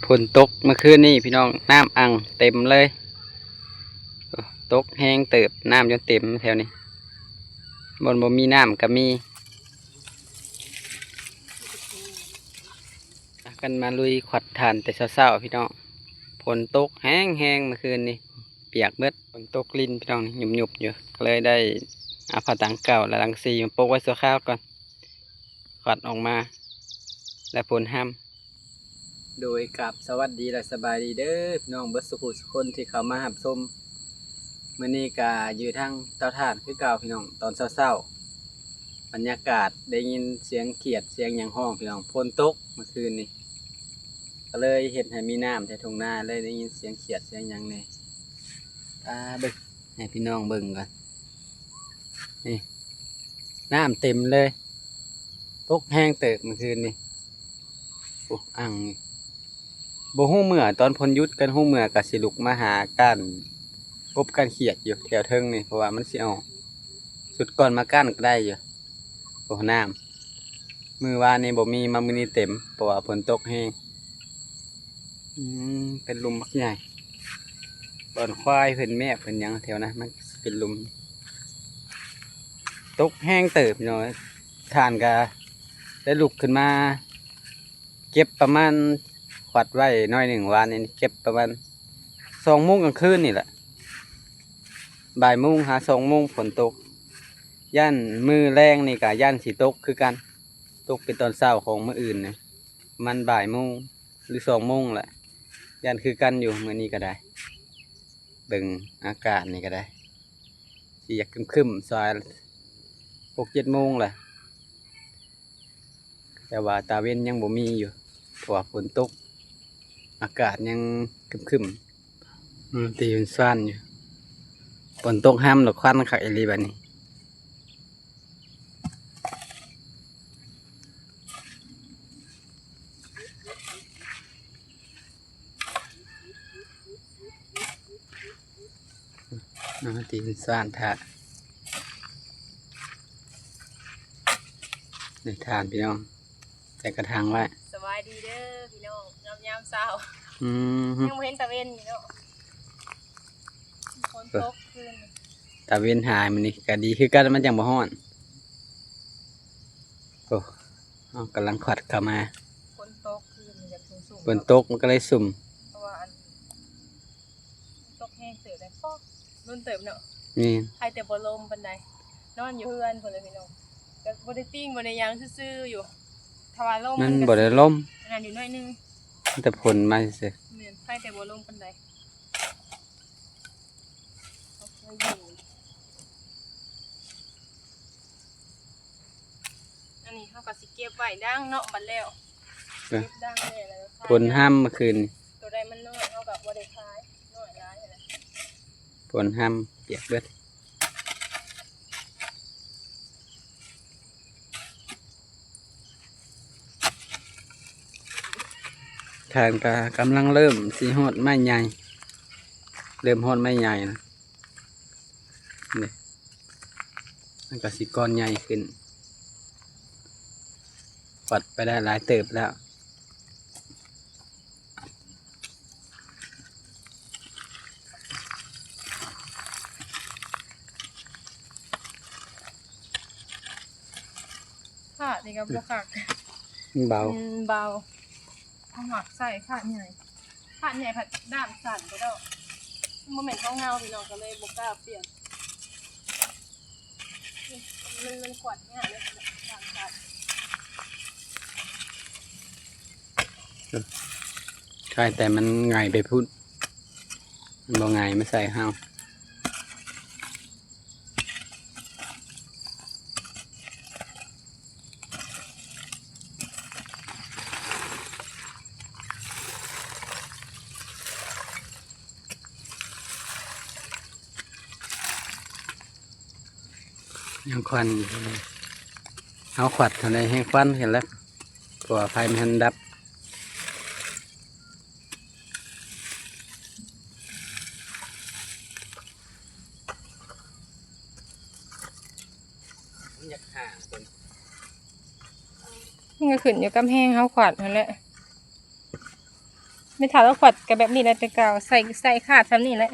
ฝนตกเมื่อคืนนี้พี่น้องน้ำอังเต็มเลยตกแห้งเติบน้ำจนเต็มแถวนี้บนบ่มีน้ำก็มีกันมาลุยขวัดถ่านแต่เช้าๆพี่น้องฝนตกแห้งเมื่อคืนนี้เปียกเบิดฝนตกลิ้นพี่น้องหยุบอยู่ก็เลยได้เอาผ้าตังเก่าและลังซีมาโปกไว้ชั่วคราวก่อนขวัดออกมาและฝนห้ามโดยกับสวัสดีและสบายดีเด้อพี่น้องเบิดสุขุสุคนที่เข้ามาหับชมมื้อนี้ก็อยู่ทางเตาถ่านคือเก่าพี่น้องตอนเช้าบรรยากาศได้ยินเสียงเขียดเสียงหยังห้องพี่น้องฝนตกเมื่อคืนนี้ก็เลยเห็นให้มีน้ำแถวทุ่งนาเลยได้ยินเสียงเขียดเสียงหยังเนี่ยเบิ่งให้พี่น้องเบิ่งก่อนนี่น้ำเต็มเลยตกแห้งเติบเมื่อคืนนี้โอ้อ่างนี่บ่ฮู้เมื่อตอนพลยุทธกันฮู้เมื่อก็สิลุกมาหากันกบกันเขียดอยู่แถวเทิงนี่เพราะว่ามันสิออกสุดก่อนมากั้นก็ได้อยู่โอ้น้ำมือวานนี่บ่มีมามื้อนี้เต็มเพราะว่าฝนตกแห้งเป็นลุมบักใหญ่บ่อนควายเพิ่นแม่เพิ่นหยังแถวนะมันเป็นลุมตกแห้งเติบหน่อยทานก็ได้ลุกขึ้นมาเก็บประมาณขวัดไว้น้อยหนึ่งวันนี้เก็บประมาณ2 โมงกลางคืนนี่แหละบ่ายโมงหา2 โมงฝนตกย่านมือแรงนี่กะย่านสีตกคือกันตกเป็นตอนเช้าของมื้ออื่นนะมันบ่ายโมงหรือ2 โมงแหละย่านคือกันอยู่มื้อนี้ก็ได้เบิ่งอากาศนี่ก็ได้สิอยากครึมๆซอย6-7 โมงแหละแต่ว่าตาเว้นยังบ่มีอยู่เพราะว่าฝนตกอากาศยังครึมๆตีเป็นซ่านอยู่ฝนตกห้ามหรอกควันขักอีหลีบัดนี้ตีเป็นซ่านท่าในทานพี่น้องใส่กระถางไว้สบายดีเด้อพี่น้องยามเช้ายังไม่เห็นตะเวนอยู่เนาะฝนตกคืนตาเว้นหายมันนี่ก็ดีคือกันมันจังบ่ฮ้อนโอ้กำลังขวัดเข้ามาฝนตกคืนอยากสูงฝนตกมันก็เลยสุ่มเพราะว่าตกแห้งเติบได้ฟอกรุ่นเติบเนาะนี่ใครแต่บ่ลมปานใดนอนอยู่เฮือนพุ่นเลยพี่น้องก็บ่ได้ปิ้งบ่ได้หยังซื่อๆอยู่ถ้าว่าลมมันบ่ได้ล่มนั่นอยู่หน่อยนึงแต่ฝนมาซื่อแม่นใครแต่บ่ลมปานใดอันนี้เฮาก็สิเก็บไว้ดังเนาะบัดแล้วเก็บดังเลยแล้วฝนห้ามเมื่อคืนตัวใดมันน้อยเฮาก็บ่ได้ขายน้อยหลายนั่นแหละฝนห้ามเปียกเบิดทานก็กำลังเริ่มสีฮอดไม้ใหญ่เริ่มฮอดไม้ใหญ่นะนี่มันก็สีก้อนใหญ่ขึ้นปัดไปได้หลายเติบแล้วค่ะนี่ก็บ่คักเบาเบาเอาหมักใส่ค่ะใหญ่ผัดด้ามสั่นไปแล้วโมเมนต์เขาเงาพี่น้องก็เลยบกล้าเปลี่ยนมันขวดง่ายเลยด้ามสั่นใช่แต่มันไงไปพูดมันบ่ไงไม่ใส่ห้าวยังควันเอาขวัดทำไมให้ควันเห็นแล้วกลัวไฟมันดับมันก็ขึ้นอยู่กับแห้งเขาขวัดนั่นแหละ ไม่ถามว่าขวดกับแบบนี้แหละแต่เก่าใส่ขาดทำนี่แหละ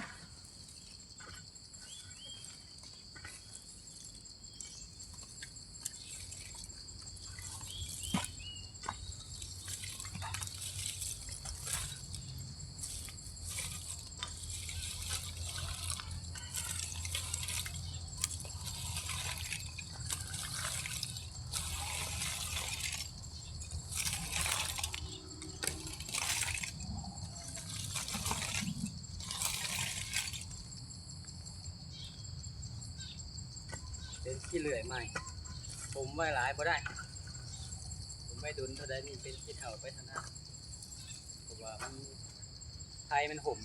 เป็นขี้เลื่อยใหม่ผมไว้หลายบ่ได้ผมไม่ดุนเท่าใดนี่เป็นขี้เถ่าไปทางนั้นเพราะว่ามันไทยมันห่ม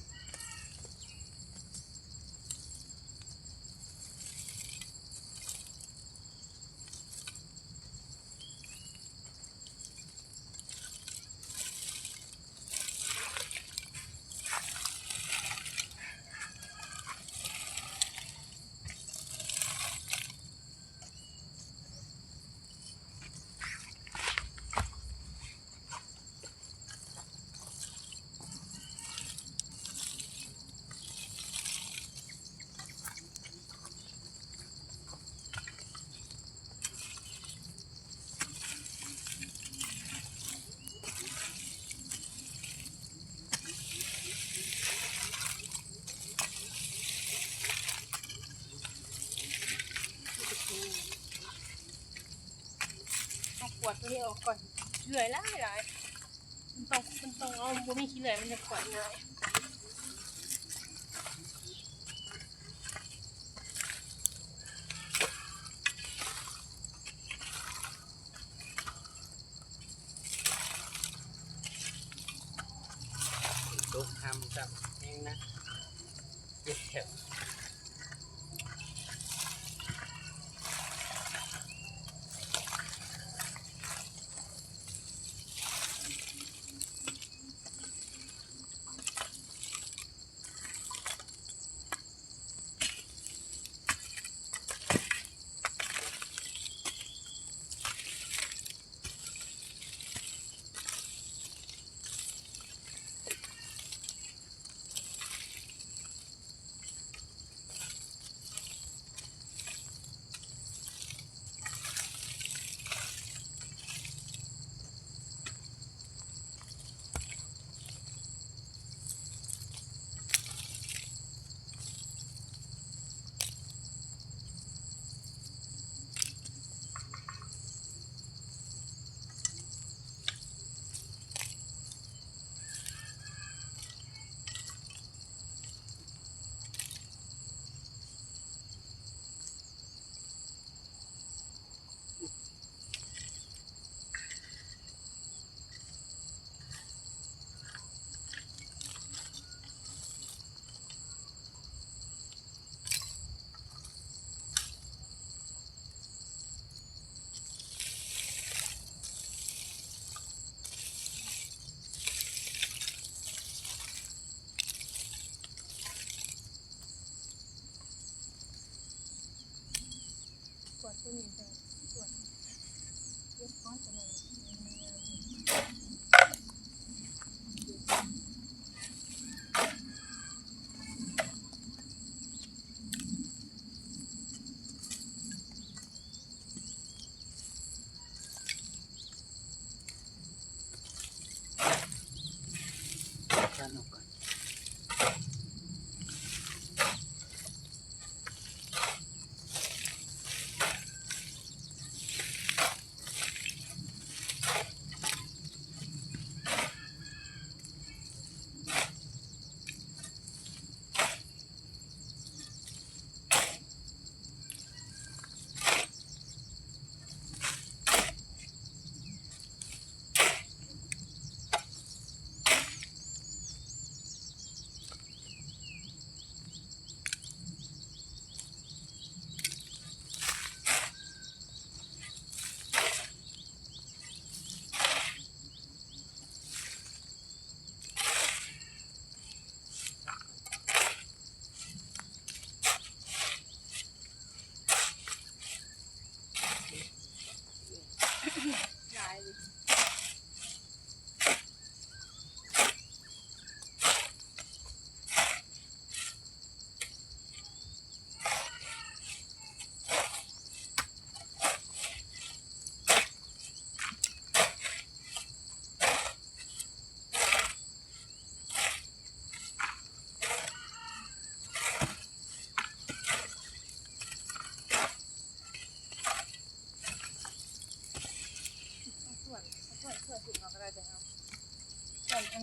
เอาขวดตัวนี้ออกก่อนเหลื่อยหลายมันต้องเอาบ่มีขี้เหลื่อยมันจะขวดง่ายตกทำกับเองนะเจ็บแขนขวดตัวนี้จะขวดเล็กน้อยตัวนึงชันออกก่อน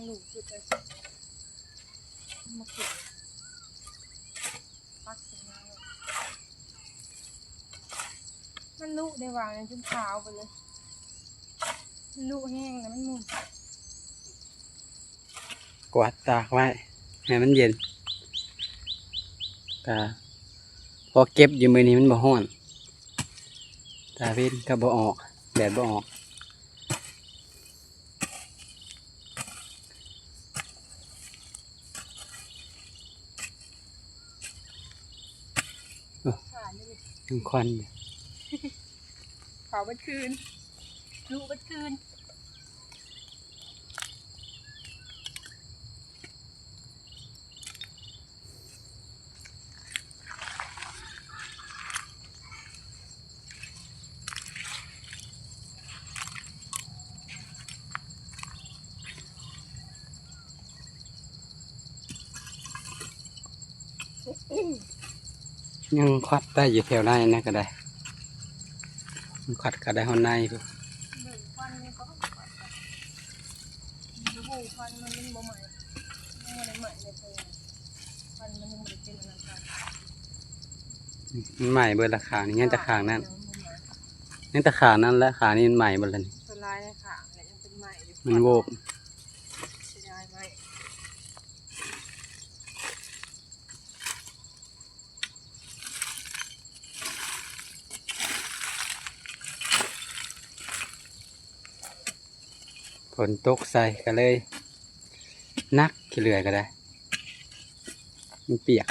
ลูกจุดเลยมาขุดปักขึ้นมาเลยมันลูกได้วางในจนขาวไปเลยมันลูกแห้งแล้วมันมุน กวาดตากไว้ให้มันเย็นตาพอเก็บอยู่มือนี้มันบ่ฮ้อนตาพิษก็บ่ออกแดดบ่ออกขาดเลย ยังควันอยู่ เผาบัดคืนลูกบัดคืนยังควัดได้อยู่แถวในนะก็ได้มันควัดก็ได้ห้องในพุ่น เบิ่งควันนี่เขาก็ปัดกันดูหูควันมันบ่ใหม่ยังบ่ได้ใหม่เลยเพิ่นควันมันยังบ่ได้เป็นอันนั้นกัน มันใหม่เบิดราคานี่ยังแต่ขางนั้น ยังบ่ใหม่ ยังแต่ขางนั้นและขานี่มันใหม่หมดเลยนี่ ส่วนลายเลยค่ะและยังเป็นใหม่อยู่ มันโวบ เสียดายไหม ฝนตกใส่ก็เลยนักขี้เลื่อยก็ได้มันเปียก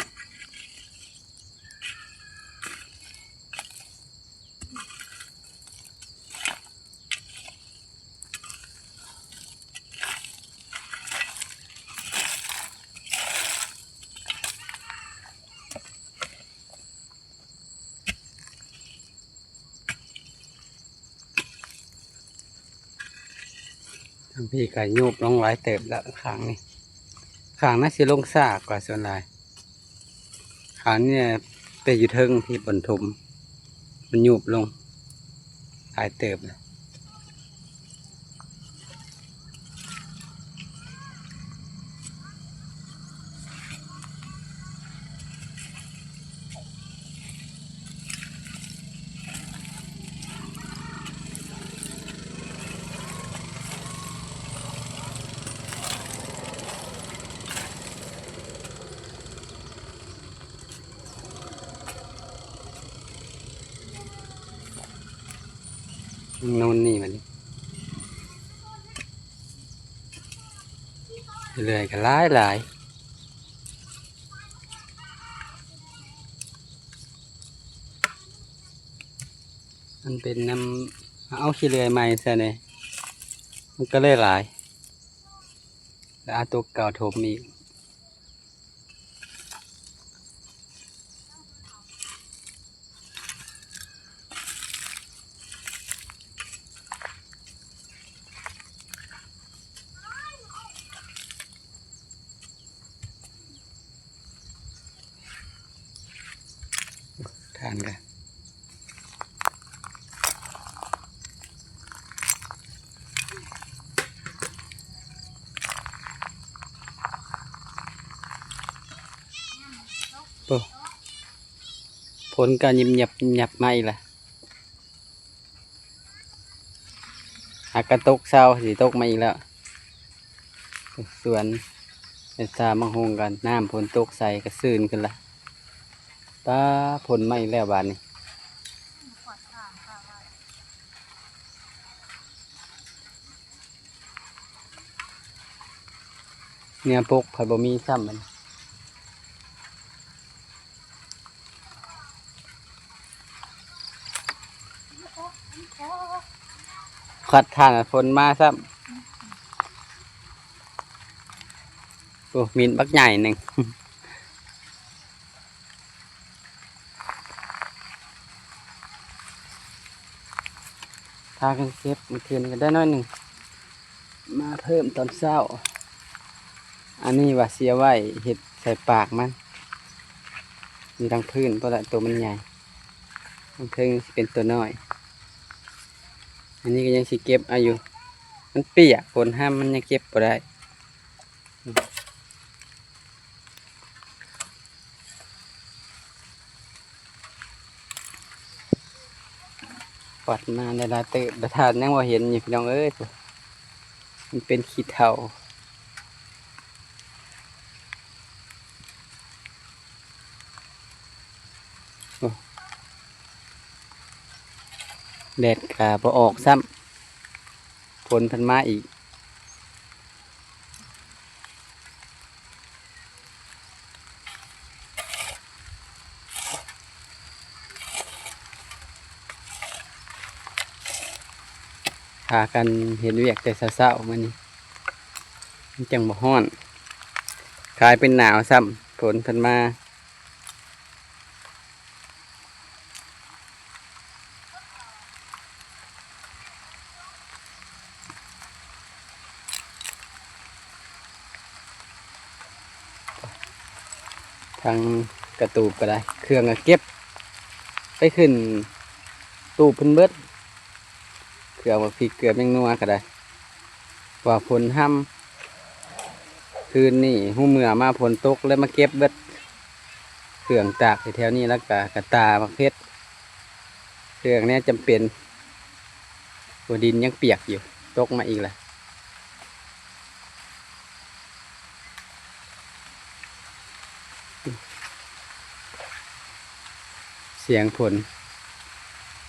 ทางพี่ก็ยูบลงหลายเติบแล้วขางนี่ขางน่าสิลงซากกว่าส่วนหลายขางเนี่ยไปอยู่เทิงที่บนทุมมันยูบลงหลายเติบเลยนู่นนี่มันเรื่อยก็หลายหลายมันเป็นน้ำเอาขี้เลื่อยใหม่ซะเนี่ยมันก็เลยหลายแล้วเอาตัวเก่าถมอีกทานกันโอ้ผลการยิบหยับมาอีกละหากกระตกเศร้าสีตกมาอีกแล้วสวนเป็นสามังหงกันน้ำผลตกใส่กระซื่นกันละป้าผลมาอีกแล้วบาดนี้ ขวดทางค่ะว่า เนี่ยปกผัดบะหมี่ซ้ำมันขัดทานฝนมาซ้ำโอ้มีนบักใหญ่หนึ่ง พากันเก็บเมื่อคืนก็ได้น้อยหนึ่งมาเพิ่มตอนเช้าอันนี้ว่าเสียไว้เห็ดใส่ปากมันมีทางพื้นเพราะละตัวมันใหญ่ทางเทิงสิเป็นตัวน้อย อันนี้ก็ยังสิเก็บอายุมันเปียกฝนห้ามมันยังเก็บบ่ได้ วัดมาในลายเติบประธานยังว่าเห็นอยู่พี่น้องเอ้ยมันเป็นขี้เถ้าโอ้แดดกาพอออกซ้ำฝนพันมาอีกพากันเห็นเวียกแต่เศร้าๆมานี่มันจังบ่ฮ้อนกลายเป็นหนาวซ้ำฝนพันมาทางกระตูบก็ได้เครื่องก็เก็บไปขึ้นตูบเพิ่นเบิดเครื่องว่าพริกเกลือแมงนัวก็ได้ว่าฝนห้ำคืนนี่หูเมื่อมาฝนตกแล้วมาเก็บเบิดเครื่องตากแถวนี้แล้วก็กระตามักเพชรเครื่องนี้จำเป็นหัวดินยังเปียกอยู่ตกมาอีกแหละเสียงฝน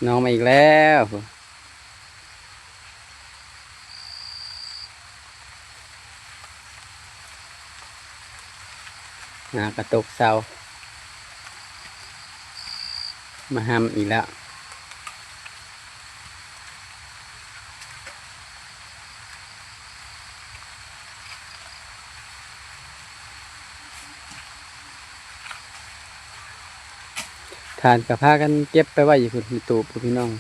น้องมาอีกแล้วกระตกเสามาห้ำอีกแล้วทานกับผ้ากันเก็บไปไว้อยู่คุณตูบพี่น้อง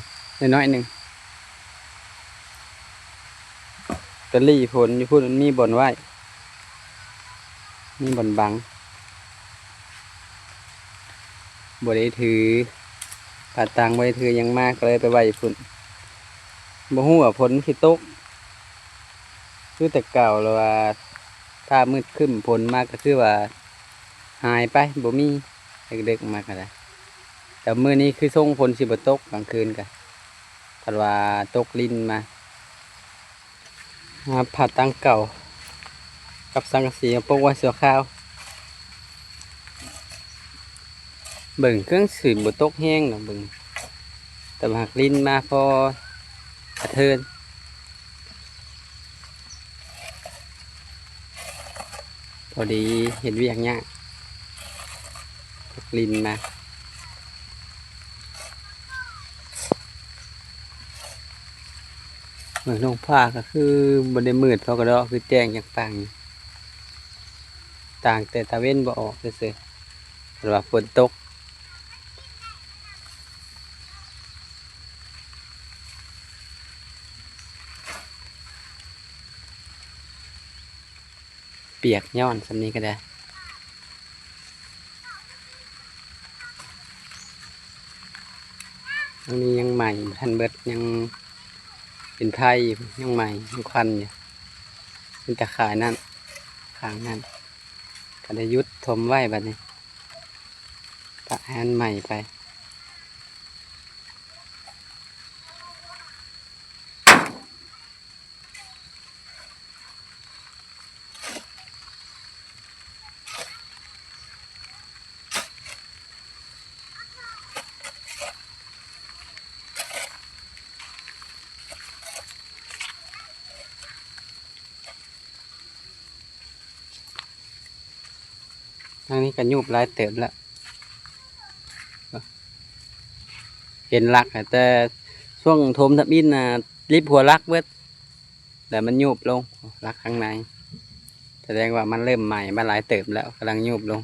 น้อยๆหนึ่งตะลี่ฝนอยู่พุ่นมีบ่อนไว้มีบ่อนบังบ่ได้ถือผาตังบ่ได้ถือยังมากเลยไปไว้อยู่พุ่นบ่ฮู้ว่าฝนสิตกคือแต่เก่าแล้วว่าถ้ามืดขึ้นฝนมากก็คือว่าหายไปบ่มีเด็กๆมากก็ได้แต่มื้อนี้คือส่งฝนสิบ่ตกกลางคืนกันถ้าว่าตกลิ้นมาผาตังเก่ากับสังกะสีมาปกไว้เสือข้าวเบิ่งเครื่องสืบบตกแห้งนะเบิ่งแต่หักลิ้นมาพอกระเทินพอดีเห็นเวียกเนี้ยหักลิ้นมาเหมือนลงผ้าก็คือบนได้มืดเพราะกระดอคือแจ้งอย่างต่างต่างแต่ตะเว้นบ่ออกเฉยๆแต่ว่าฝนตกเปียกย้อนสำนี้ก็ได้อันนี้ยังใหม่ทันเบิดยังเป็นไทยยังใหม่ยังควันอยู่เป็นตะข่ายนั่นข้างนั่นก็ได้ยุดทมไว้บัดนี้ปะให้อันใหม่ไปทางนี้ก็ยุบหลายเติบแล้วเห็นรักอะแต่ช่วงโทมทับอินน่ะรีบหัวรักเบิดแต่มันยุบลงรักข้างในแสดงว่ามันเริ่มใหม่มาหลายเติบแล้วกำลังยุบลง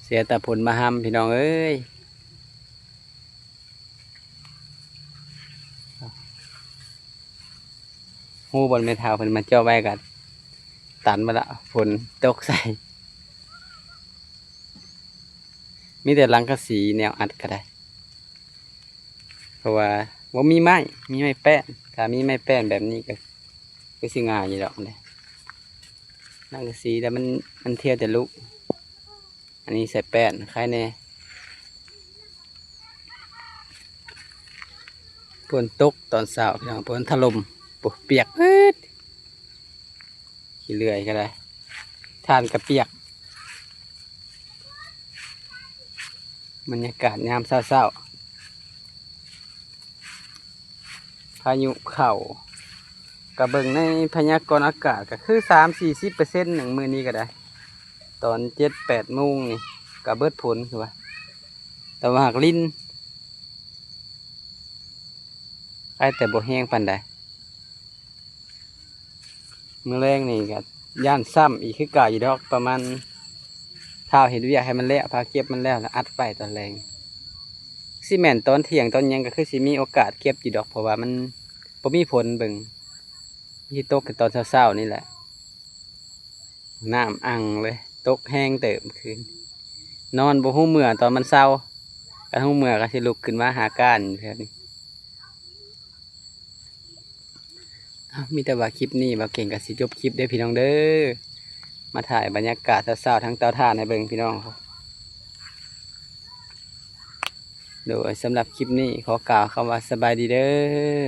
เสียแต่ผลมาห้ำพี่น้องเอ้ยหูบนเมทาเพิ่นมาเจ้าไว้กันตันมาละฝนตกใส่มีแต่ลังกะสีแนวอัดก็ได้เพราะว่ามีไม้มีไม้แป้นถ้ามีไม้แป้นแบบนี้ก็สิง่ายอยู่ดอกเลยลังกะสีแต่มันเทียแต่ลุกอันนี้ใส่แป้นคล้ายแน่ ฝนตกตอนเช้าพี่น้องฝนถล่มปุ๊บเปียกเอิดขี้เลื่อยก็ได้ทานกระเปียกบรรยากาศยามเช้าๆพายุเข้ากระเบิงในพยากรณ์อากาศก็คือ30-40%หนึ่งมื้อนี้ก็ได้ตอน7-8โมงนี่ก็เบิดผลคือว่าแต่ว่าหากลิ้นใครแต่บ่แห้งปานใดมื้อแรงนี่ก็ย่านซ้ำอีกคือเก่าอยู่ดอกประมาณเท้าเห็นเวียกให้มันแล้วพาเก็บมันแล้วอัดไว้ตอนแรงซีแม่นตอนเที่ยงตอนหยังก็คือสิมีโอกาสเก็บอยู่ดอกเพราะว่ามันบ่มีผลเบิ่งที่ตกกันตอนเช้าๆนี่แหละน้ำอังเลยตกแห้งเติมคืนนอนบ่ฮู้เมื่อตอนมันเช้าก็ฮู้เมื่อก็สิลุกขึ้นมาหาก้านอยู่แถวนี้มีแต่ว่าคลิปนี้บ่าเก่งก็สิจบคลิปเด้อพี่น้องเด้อมาถ่ายบรรยากาศเช้าๆทั้งเตาถ่านให้เบิ่งพี่น้องโดยสำหรับคลิปนี้ขอกล่าวคำว่าสบายดีเด้อ